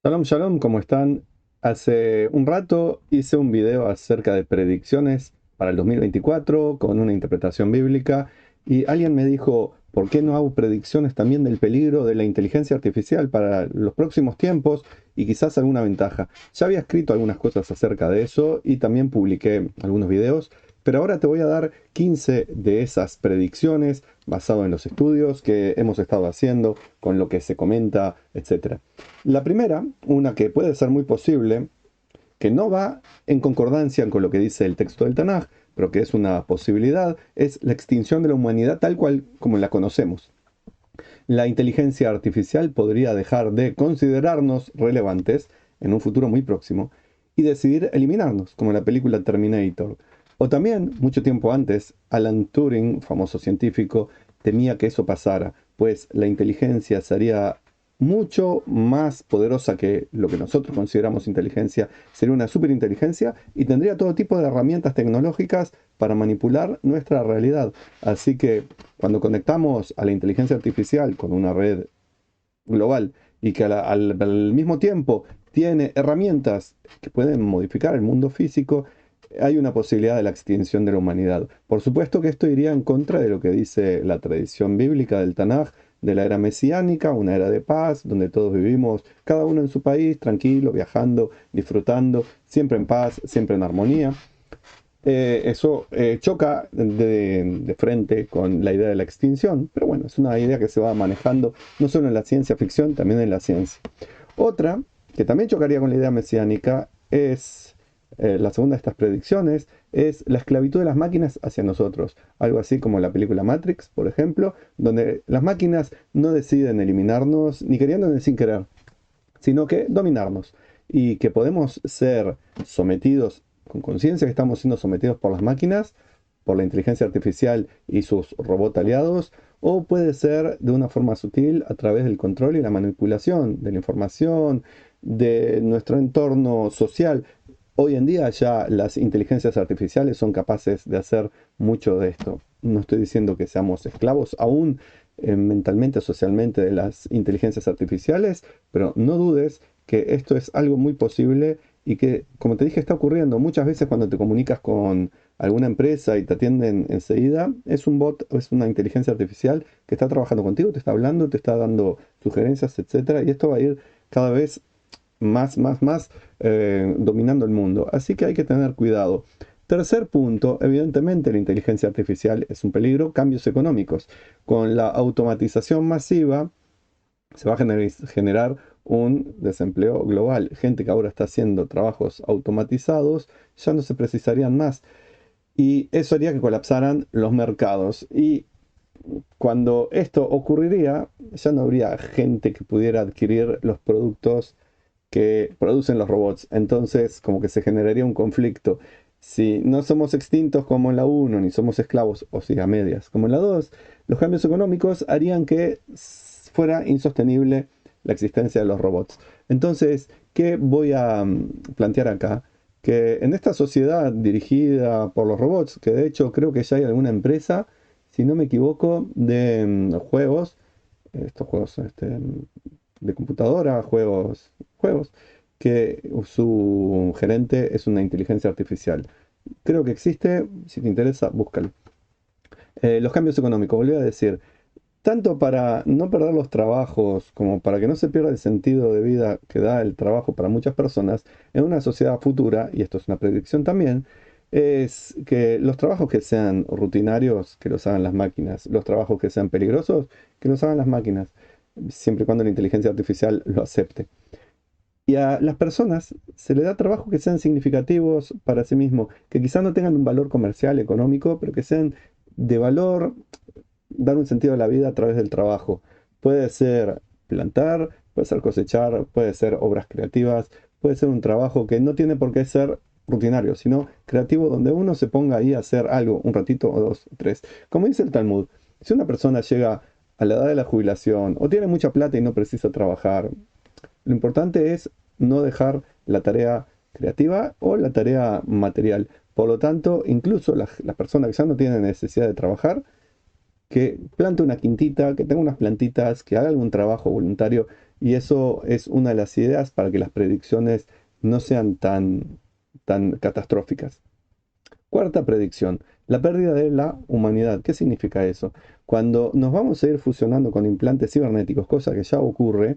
Shalom, shalom, ¿cómo están? Hace un rato hice un video acerca de predicciones para el 2024 con una interpretación bíblica y alguien me dijo, ¿por qué no hago predicciones también del peligro de la inteligencia artificial para los próximos tiempos y quizás alguna ventaja? Ya había escrito algunas cosas acerca de eso y también publiqué algunos videos, pero ahora te voy a dar 15 de esas predicciones basado en los estudios que hemos estado haciendo, con lo que se comenta, etcétera. La primera, una que puede ser muy posible, que no va en concordancia con lo que dice el texto del Tanaj, pero que es una posibilidad, es la extinción de la humanidad tal cual como la conocemos. La inteligencia artificial podría dejar de considerarnos relevantes en un futuro muy próximo y decidir eliminarnos, como en la película Terminator. O también, mucho tiempo antes, Alan Turing, famoso científico, temía que eso pasara, pues la inteligencia sería mucho más poderosa que lo que nosotros consideramos inteligencia, sería una superinteligencia y tendría todo tipo de herramientas tecnológicas para manipular nuestra realidad. Así que cuando conectamos a la inteligencia artificial con una red global y que al mismo tiempo tiene herramientas que pueden modificar el mundo físico, hay una posibilidad de la extinción de la humanidad. Por supuesto que esto iría en contra de lo que dice la tradición bíblica del Tanaj, de la era mesiánica, una era de paz, donde todos vivimos, cada uno en su país, tranquilo, viajando, disfrutando, siempre en paz, siempre en armonía. Eso choca de frente con la idea de la extinción, pero bueno, es una idea que se va manejando no solo en la ciencia ficción, también en la ciencia. Otra, que también chocaría con la idea mesiánica, es la segunda de estas predicciones, es la esclavitud de las máquinas hacia nosotros. Algo así como la película Matrix, por ejemplo, donde las máquinas no deciden eliminarnos ni queriendo ni sin querer, sino que dominarnos y que podemos ser sometidos con conciencia que estamos siendo sometidos por las máquinas, por la inteligencia artificial y sus robots aliados, o puede ser de una forma sutil a través del control y la manipulación de la información, de nuestro entorno social. Hoy en día ya las inteligencias artificiales son capaces de hacer mucho de esto. No estoy diciendo que seamos esclavos aún mentalmente, socialmente de las inteligencias artificiales, pero no dudes que esto es algo muy posible y que, como te dije, está ocurriendo muchas veces cuando te comunicas con alguna empresa y te atienden enseguida. Es un bot, es una inteligencia artificial que está trabajando contigo, te está hablando, te está dando sugerencias, etcétera, y esto va a ir cada vez más dominando el mundo. Así que hay que tener cuidado. Tercer punto, evidentemente la inteligencia artificial es un peligro, cambios económicos. Con la automatización masiva se va a generar un desempleo global. Gente que ahora está haciendo trabajos automatizados ya no se precisarían más. Y eso haría que colapsaran los mercados. Y cuando esto ocurriría, ya no habría gente que pudiera adquirir los productos que producen los robots. Entonces, como que se generaría un conflicto. Si no somos extintos como en la uno ni somos esclavos, o sea, a medias, como en la 2 los cambios económicos harían que fuera insostenible la existencia de los robots. Entonces, ¿qué voy a plantear acá? Que en esta sociedad dirigida por los robots, que de hecho creo que ya hay alguna empresa, si no me equivoco, de juegos, estos juegos de computadora, juegos, que su gerente es una inteligencia artificial. Creo que existe, si te interesa, búscalo. Los cambios económicos, volví a decir, tanto para no perder los trabajos como para que no se pierda el sentido de vida que da el trabajo para muchas personas, en una sociedad futura, y esto es una predicción también, es que los trabajos que sean rutinarios, que los hagan las máquinas, los trabajos que sean peligrosos, que los hagan las máquinas, siempre y cuando la inteligencia artificial lo acepte. Y a las personas se le da trabajo que sean significativos para sí mismo, que quizás no tengan un valor comercial, económico, pero que sean de valor, dar un sentido a la vida a través del trabajo. Puede ser plantar, puede ser cosechar, puede ser obras creativas, puede ser un trabajo que no tiene por qué ser rutinario, sino creativo, donde uno se ponga ahí a hacer algo, un ratito o dos, o tres. Como dice el Talmud, si una persona llega a la edad de la jubilación o tiene mucha plata y no precisa trabajar, lo importante es no dejar la tarea creativa o la tarea material. Por lo tanto, incluso las personas que ya no tienen necesidad de trabajar, que plante una quintita, que tenga unas plantitas, que haga algún trabajo voluntario Y eso es una de las ideas para que las predicciones no sean tan catastróficas. Cuarta predicción, la pérdida de la humanidad. ¿Qué significa eso? Cuando nos vamos a ir fusionando con implantes cibernéticos, cosa que ya ocurre,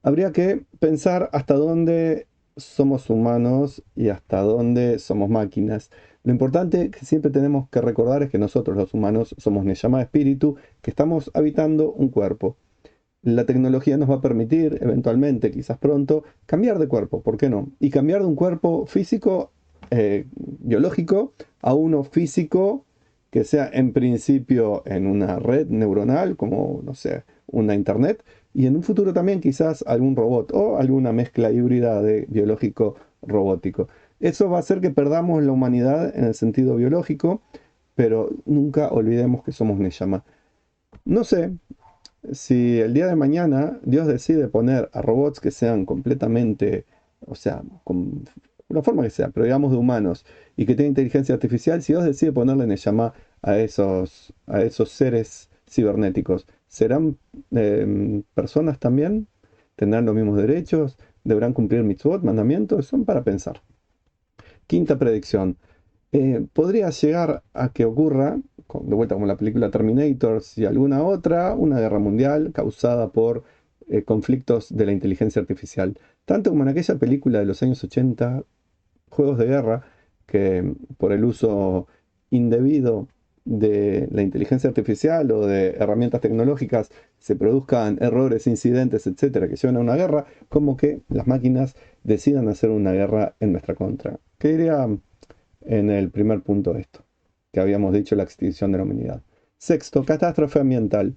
habría que pensar hasta dónde somos humanos y hasta dónde somos máquinas. Lo importante que siempre tenemos que recordar es que nosotros los humanos somos Neyama espíritu, que estamos habitando un cuerpo. La tecnología nos va a permitir, eventualmente, quizás pronto, cambiar de cuerpo, ¿por qué no? Y cambiar de un cuerpo físico, biológico, a uno físico que sea en principio en una red neuronal, como, no sé, una internet, y en un futuro también quizás algún robot o alguna mezcla híbrida de biológico robótico. Eso va a hacer que perdamos la humanidad en el sentido biológico, pero nunca olvidemos que somos Neyama. No sé, si el día de mañana Dios decide poner a robots que sean completamente, o sea, con una forma que sea, pero digamos de humanos, y que tengan inteligencia artificial, si Dios decide ponerle Neyamá a esos seres cibernéticos, ¿serán personas también? ¿Tendrán los mismos derechos? ¿Deberán cumplir mitzvot, mandamientos? Son para pensar. Quinta predicción. Podría llegar a que ocurra, de vuelta como la película Terminator, y alguna otra, una guerra mundial causada por conflictos de la inteligencia artificial. Tanto como en aquella película de los años 80, Juegos de Guerra, que por el uso indebido de la inteligencia artificial o de herramientas tecnológicas se produzcan errores, incidentes, etcétera, que llevan a una guerra, como que las máquinas decidan hacer una guerra en nuestra contra. ¿Qué diría en el primer punto de esto, que habíamos dicho, la extinción de la humanidad? Sexto, catástrofe ambiental.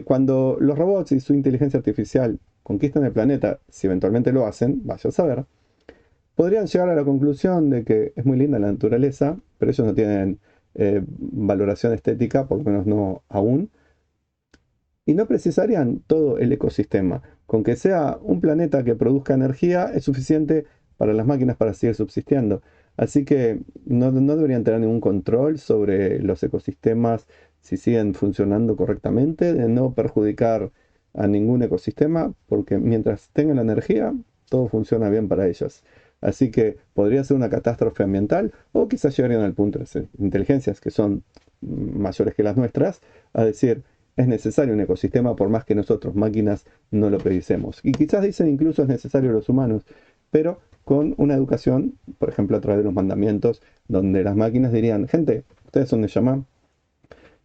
Cuando los robots y su inteligencia artificial conquistan el planeta, si eventualmente lo hacen, vaya a saber, podrían llegar a la conclusión de que es muy linda la naturaleza, pero ellos no tienen valoración estética, por lo menos no aún, y no precisarían todo el ecosistema. Con que sea un planeta que produzca energía es suficiente para las máquinas para seguir subsistiendo. Así que no deberían tener ningún control sobre los ecosistemas si siguen funcionando correctamente, de no perjudicar a ningún ecosistema, porque mientras tengan la energía, todo funciona bien para ellos. Así que podría ser una catástrofe ambiental, o quizás llegarían al punto de inteligencias que son mayores que las nuestras, a decir, es necesario un ecosistema por más que nosotros, máquinas, no lo predicemos. Y quizás dicen incluso es necesario los humanos, pero con una educación, por ejemplo, a través de los mandamientos, donde las máquinas dirían, gente, ustedes son de Yamá,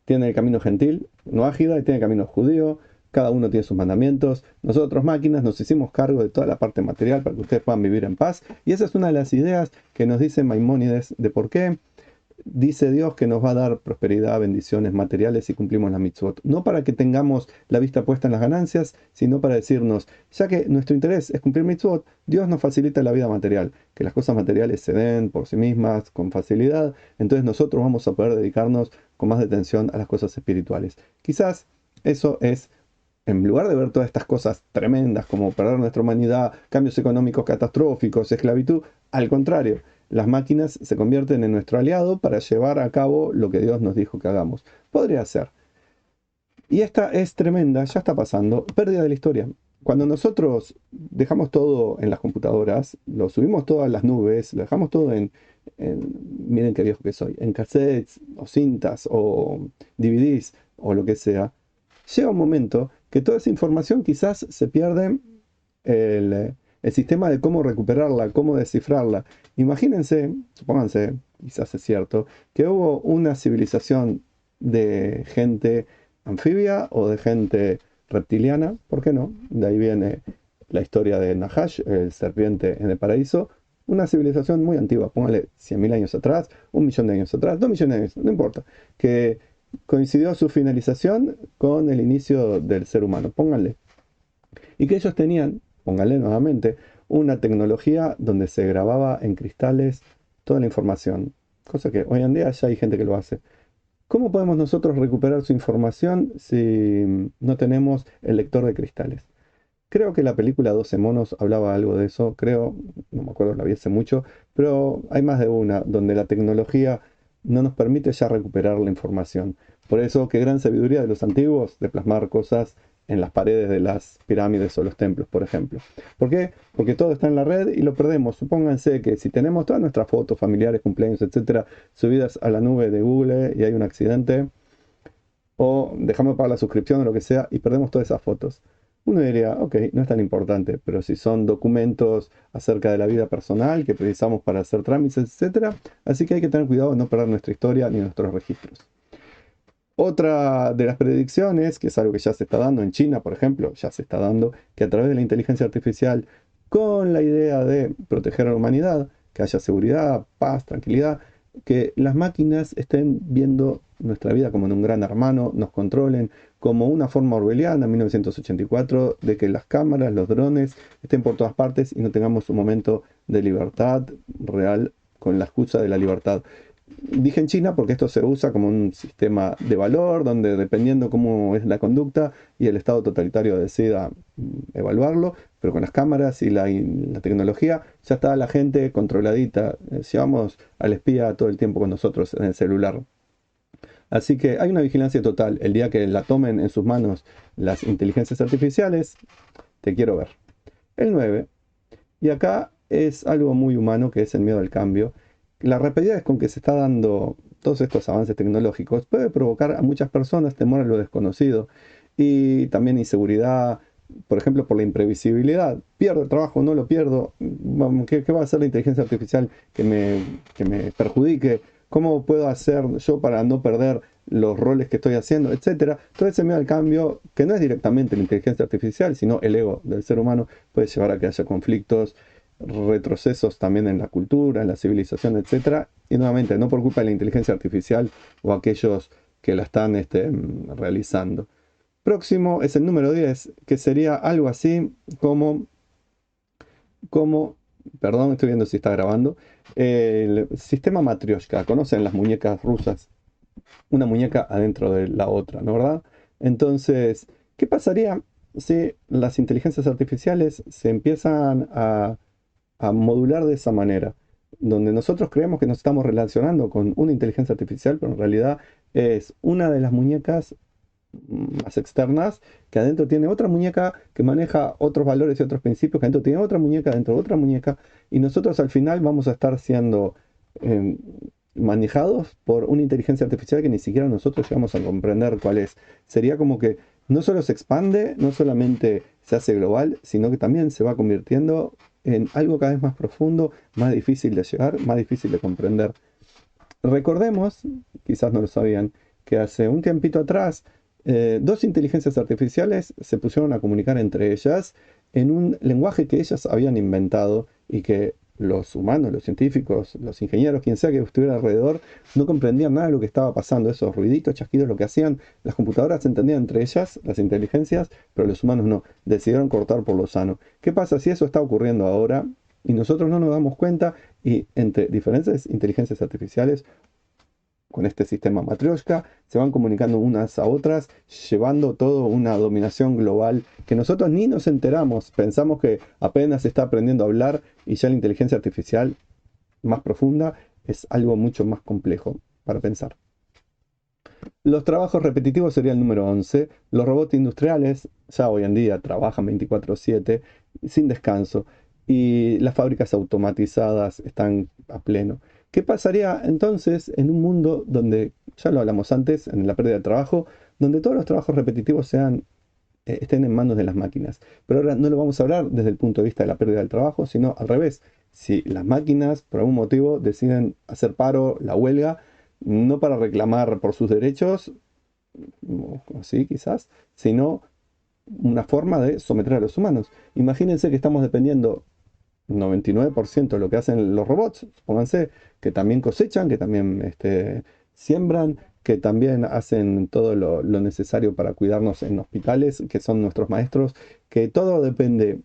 tienen el camino gentil, no ágida, y tienen el camino judío, cada uno tiene sus mandamientos. Nosotros, máquinas, nos hicimos cargo de toda la parte material para que ustedes puedan vivir en paz. Y esa es una de las ideas que nos dice Maimónides de por qué dice Dios que nos va a dar prosperidad, bendiciones materiales si cumplimos la mitzvot. No para que tengamos la vista puesta en las ganancias, sino para decirnos, ya que nuestro interés es cumplir mitzvot, Dios nos facilita la vida material, que las cosas materiales se den por sí mismas con facilidad, entonces nosotros vamos a poder dedicarnos con más detención a las cosas espirituales. Quizás eso es, en lugar de ver todas estas cosas tremendas como perder nuestra humanidad, cambios económicos catastróficos, esclavitud, al contrario, las máquinas se convierten en nuestro aliado para llevar a cabo lo que Dios nos dijo que hagamos. Podría ser. Y esta es tremenda, ya está pasando, pérdida de la historia. Cuando nosotros dejamos todo en las computadoras, lo subimos todo a las nubes, lo dejamos todo miren qué viejo que soy, en cassettes o cintas o DVDs o lo que sea, llega un momento que toda esa información quizás se pierde el sistema de cómo recuperarla, cómo descifrarla. Imagínense, supónganse, quizás es cierto, que hubo una civilización de gente anfibia o de gente reptiliana, ¿por qué no? De ahí viene la historia de Nahash, el serpiente en el paraíso, una civilización muy antigua, póngale 100.000 años atrás, 1.000.000 de años atrás, 2.000.000 de años, no importa, que coincidió su finalización con el inicio del ser humano, pónganle. Y que ellos tenían, pónganle nuevamente, una tecnología donde se grababa en cristales toda la información, cosa que hoy en día ya hay gente que lo hace. ¿Cómo podemos nosotros recuperar su información si no tenemos el lector de cristales? Creo que la película 12 monos hablaba algo de eso, creo, no me acuerdo, la vi hace mucho, pero hay más de una, donde la tecnología no nos permite ya recuperar la información. Por eso, qué gran sabiduría de los antiguos de plasmar cosas en las paredes de las pirámides o los templos, por ejemplo. ¿Por qué? Porque todo está en la red y lo perdemos. Supónganse que si tenemos todas nuestras fotos, familiares, cumpleaños, etcétera, subidas a la nube de Google y hay un accidente, o dejamos de pagar la suscripción o lo que sea y perdemos todas esas fotos. Uno diría, ok, no es tan importante, pero si son documentos acerca de la vida personal que precisamos para hacer trámites, etcétera, así que hay que tener cuidado de no perder nuestra historia ni nuestros registros. Otra de las predicciones, que es algo que ya se está dando en China, por ejemplo, ya se está dando, que a través de la inteligencia artificial, con la idea de proteger a la humanidad, que haya seguridad, paz, tranquilidad, que las máquinas estén viendo nuestra vida como en un gran hermano, nos controlen, como una forma orwelliana, 1984, de que las cámaras, los drones estén por todas partes y no tengamos un momento de libertad real con la excusa de la libertad. Dije en China porque esto se usa como un sistema de valor, donde dependiendo cómo es la conducta y el Estado totalitario decida evaluarlo, pero con las cámaras y la tecnología ya está la gente controladita. Llevamos al espía todo el tiempo con nosotros en el celular. Así que hay una vigilancia total. El día que la tomen en sus manos las inteligencias artificiales, te quiero ver. El 9. Y acá es algo muy humano, que es el miedo al cambio. La rapidez con que se está dando todos estos avances tecnológicos puede provocar a muchas personas temor a lo desconocido y también inseguridad, por ejemplo, por la imprevisibilidad. ¿Pierdo el trabajo? ¿No lo pierdo? ¿Qué va a hacer la inteligencia artificial que me perjudique? ¿Cómo puedo hacer yo para no perder los roles que estoy haciendo, etcétera? Todo ese miedo al cambio, que no es directamente la inteligencia artificial, sino el ego del ser humano, puede llevar a que haya conflictos, retrocesos también en la cultura, en la civilización, etcétera. Y nuevamente, no por culpa de la inteligencia artificial o aquellos que la están realizando. Próximo es el número 10, que sería algo así como, perdón, estoy viendo si está grabando, el sistema Matryoshka. ¿Conocen las muñecas rusas? Una muñeca adentro de la otra, ¿no verdad? Entonces, ¿qué pasaría si las inteligencias artificiales se empiezan a modular de esa manera? Donde nosotros creemos que nos estamos relacionando con una inteligencia artificial, pero en realidad es una de las muñecas más externas, que adentro tiene otra muñeca que maneja otros valores y otros principios, que adentro tiene otra muñeca dentro de otra muñeca, y nosotros al final vamos a estar siendo eh, manejados por una inteligencia artificial que ni siquiera nosotros llegamos a comprender cuál es. Sería como que no solo se expande, no solamente se hace global, sino que también se va convirtiendo en algo cada vez más profundo, más difícil de llegar, más difícil de comprender. Recordemos, quizás no lo sabían, que hace un tiempito atrás, dos inteligencias artificiales se pusieron a comunicar entre ellas en un lenguaje que ellas habían inventado y que los humanos, los científicos, los ingenieros, quien sea que estuviera alrededor, no comprendían nada de lo que estaba pasando. Esos ruiditos, chasquidos, lo que hacían, las computadoras se entendían entre ellas, las inteligencias, pero los humanos no. Decidieron cortar por lo sano. ¿Qué pasa si eso está ocurriendo ahora y nosotros no nos damos cuenta? Y entre diferentes inteligencias artificiales, con este sistema Matryoshka, se van comunicando unas a otras, llevando todo una dominación global que nosotros ni nos enteramos. Pensamos que apenas está aprendiendo a hablar y ya la inteligencia artificial más profunda es algo mucho más complejo para pensar. Los trabajos repetitivos sería el número 11. Los robots industriales ya hoy en día trabajan 24/7 sin descanso y las fábricas automatizadas están a pleno. ¿Qué pasaría entonces en un mundo donde, ya lo hablamos antes, en la pérdida de trabajo, donde todos los trabajos repetitivos estén en manos de las máquinas? Pero ahora no lo vamos a hablar desde el punto de vista de la pérdida del trabajo, sino al revés. Si las máquinas por algún motivo deciden hacer paro, la huelga, no para reclamar por sus derechos, así quizás, sino una forma de someter a los humanos. Imagínense que estamos dependiendo 99% de lo que hacen los robots, pónganse, que también cosechan, que también siembran, que también hacen todo lo necesario para cuidarnos en hospitales, que son nuestros maestros, que todo depende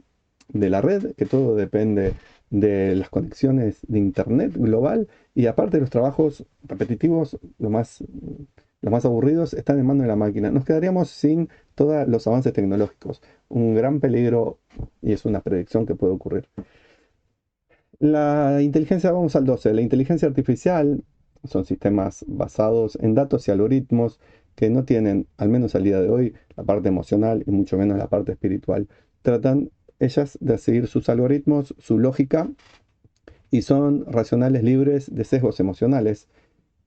de la red, que todo depende de las conexiones de internet global, y aparte de los trabajos repetitivos, los más aburridos están en manos de la máquina. Nos quedaríamos sin todos los avances tecnológicos. Un gran peligro, y es una predicción que puede ocurrir. La inteligencia, vamos al 12. La inteligencia artificial son sistemas basados en datos y algoritmos que no tienen, al menos al día de hoy, la parte emocional y mucho menos la parte espiritual. Tratan ellas de seguir sus algoritmos, su lógica, y son racionales libres de sesgos emocionales.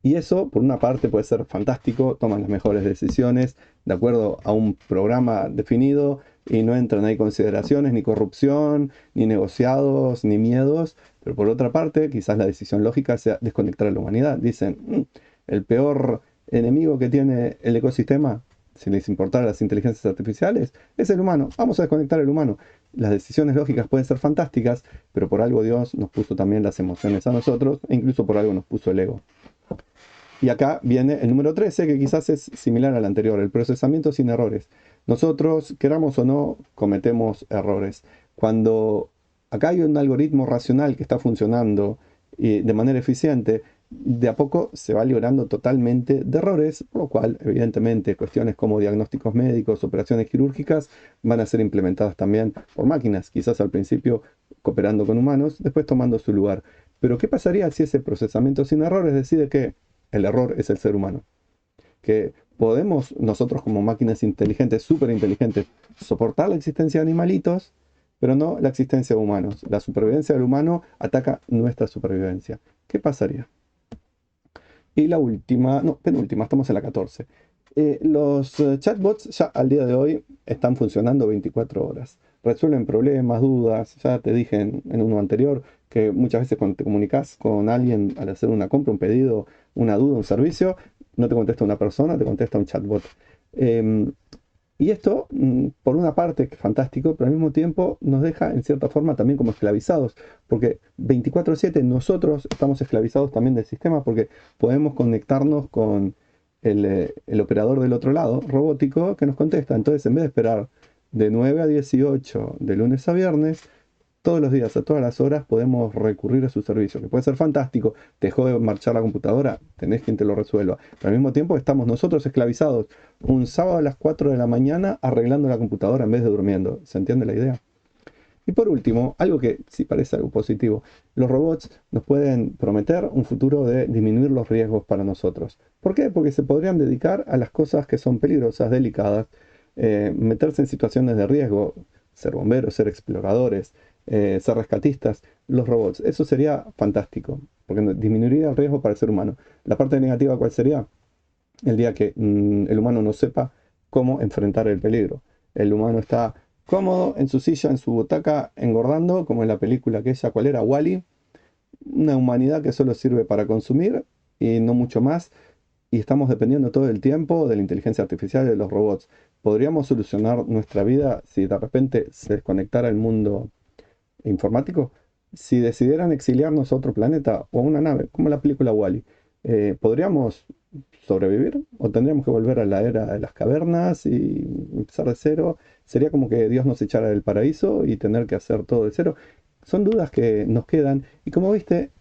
Y eso, por una parte, puede ser fantástico, toman las mejores decisiones de acuerdo a un programa definido y no entran ahí consideraciones, ni corrupción, ni negociados, ni miedos. Pero por otra parte, quizás la decisión lógica sea desconectar a la humanidad. Dicen, el peor enemigo que tiene el ecosistema, si les importara las inteligencias artificiales, es el humano. Vamos a desconectar al humano. Las decisiones lógicas pueden ser fantásticas, pero por algo Dios nos puso también las emociones a nosotros, e incluso por algo nos puso el ego. Y acá viene el número 13, que quizás es similar al anterior, el procesamiento sin errores. Nosotros, queramos o no, cometemos errores. Cuando acá hay un algoritmo racional que está funcionando de manera eficiente, de a poco se va librando totalmente de errores, por lo cual, evidentemente, cuestiones como diagnósticos médicos, operaciones quirúrgicas, van a ser implementadas también por máquinas, quizás al principio cooperando con humanos, después tomando su lugar. Pero ¿qué pasaría si ese procesamiento sin errores decide que el error es el ser humano? Que podemos nosotros como máquinas inteligentes, súper inteligentes, soportar la existencia de animalitos, pero no la existencia de humanos. La supervivencia del humano ataca nuestra supervivencia. ¿Qué pasaría? Y la última, no, penúltima, estamos en la 14. Los chatbots ya al día de hoy están funcionando 24 horas. Resuelven problemas, dudas. Ya te dije en uno anterior que muchas veces cuando te comunicas con alguien al hacer una compra, un pedido, una duda, un servicio, no te contesta una persona, te contesta un chatbot. Em, y esto, por una parte, es fantástico, pero al mismo tiempo nos deja en cierta forma también como esclavizados, porque 24/7 nosotros estamos esclavizados también del sistema, porque podemos conectarnos con el operador del otro lado, robótico, que nos contesta. Entonces, en vez de esperar de 9 a 18, de lunes a viernes, todos los días, a todas las horas, podemos recurrir a su servicio, que puede ser fantástico. Te dejó de marchar la computadora, tenés quien te lo resuelva. Pero al mismo tiempo estamos nosotros esclavizados un sábado a las 4 de la mañana arreglando la computadora en vez de durmiendo. ¿Se entiende la idea? Y por último, algo que sí parece algo positivo, los robots nos pueden prometer un futuro de disminuir los riesgos para nosotros. ¿Por qué? Porque se podrían dedicar a las cosas que son peligrosas, delicadas, meterse en situaciones de riesgo, ser bomberos, ser exploradores, ser rescatistas, los robots. Eso sería fantástico, porque disminuiría el riesgo para el ser humano. La parte negativa, ¿cuál sería? El día que el humano no sepa cómo enfrentar el peligro. El humano está cómodo en su silla, en su butaca, engordando, como en la película aquella, ¿cuál era? Wall-E. Una humanidad que solo sirve para consumir y no mucho más. Y estamos dependiendo todo el tiempo de la inteligencia artificial y de los robots. ¿Podríamos solucionar nuestra vida si de repente se desconectara el mundo informático? Si decidieran exiliarnos a otro planeta o a una nave, como la película Wall-E, ¿podríamos sobrevivir? ¿O tendríamos que volver a la era de las cavernas y empezar de cero? ¿Sería como que Dios nos echara del paraíso y tener que hacer todo de cero? Son dudas que nos quedan y como viste,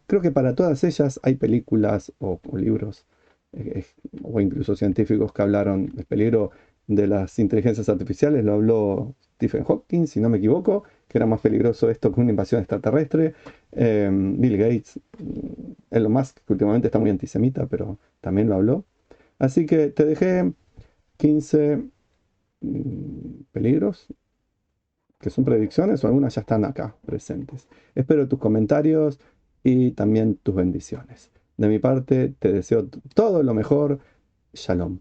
creo que para todas ellas hay películas o libros eh, o incluso científicos que hablaron del peligro de las inteligencias artificiales. Lo habló Stephen Hawking, si no me equivoco, que era más peligroso esto que una invasión extraterrestre. Bill Gates, Elon Musk, que últimamente está muy antisemita, pero también lo habló. Así que te dejé 15 peligros, que son predicciones, o algunas ya están acá presentes. Espero tus comentarios y también tus bendiciones. De mi parte, te deseo todo lo mejor. Shalom.